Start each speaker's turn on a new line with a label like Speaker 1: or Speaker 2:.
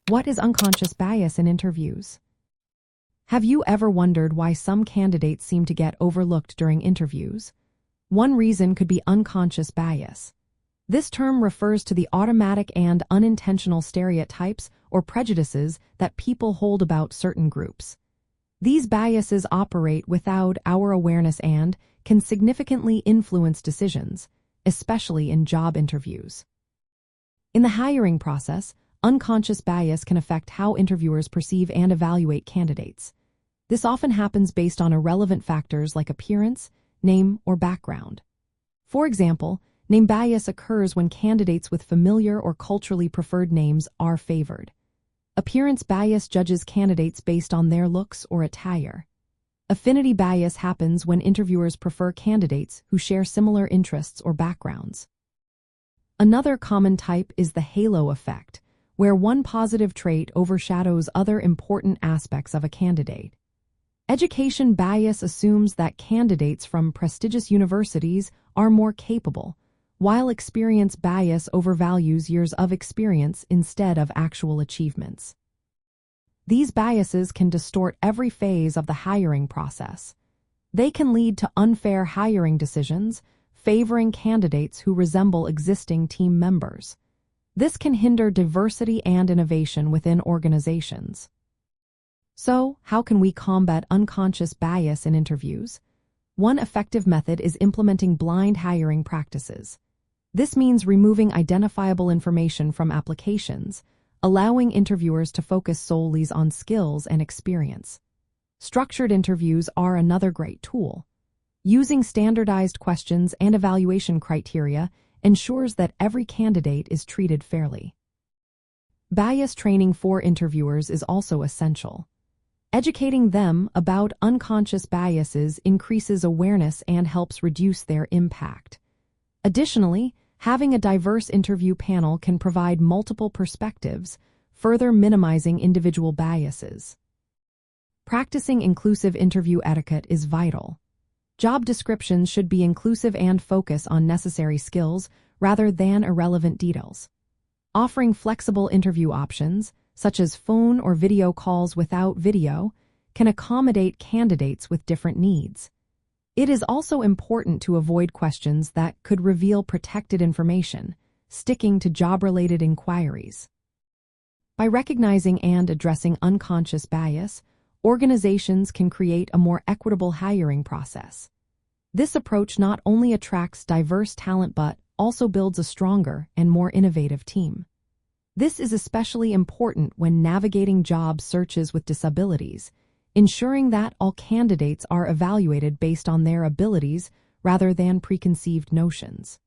Speaker 1: What is unconscious bias in interviews? Have you ever wondered why some candidates seem to get overlooked during interviews? One reason could be unconscious bias. This term refers to the automatic and unintentional stereotypes or prejudices that people hold about certain groups. These biases operate without our awareness and can significantly influence decisions, especially in job interviews. In the hiring process, unconscious bias can affect how interviewers perceive and evaluate candidates. This often happens based on irrelevant factors like appearance, name, or background. For example, name bias occurs when candidates with familiar or culturally preferred names are favored. Appearance bias judges candidates based on their looks or attire. Affinity bias happens when interviewers prefer candidates who share similar interests or backgrounds. Another common type is the halo effect, where one positive trait overshadows other important aspects of a candidate. Education bias assumes that candidates from prestigious universities are more capable, while experience bias overvalues years of experience instead of actual achievements. These biases can distort every phase of the hiring process. They can lead to unfair hiring decisions, favoring candidates who resemble existing team members. This can hinder diversity and innovation within organizations. So, how can we combat unconscious bias in interviews? One effective method is implementing blind hiring practices. This means removing identifiable information from applications, allowing interviewers to focus solely on skills and experience. Structured interviews are another great tool. Using standardized questions and evaluation criteria ensures that every candidate is treated fairly. Bias training for interviewers is also essential. Educating them about unconscious biases increases awareness and helps reduce their impact. Additionally, having a diverse interview panel can provide multiple perspectives, further minimizing individual biases. Practicing inclusive interview etiquette is vital. Job descriptions should be inclusive and focus on necessary skills rather than irrelevant details. Offering flexible interview options, such as phone or video calls without video, can accommodate candidates with different needs. It is also important to avoid questions that could reveal protected information, sticking to job-related inquiries. By recognizing and addressing unconscious bias, organizations can create a more equitable hiring process. This approach not only attracts diverse talent but also builds a stronger and more innovative team. This is especially important when navigating job searches with disabilities, ensuring that all candidates are evaluated based on their abilities rather than preconceived notions.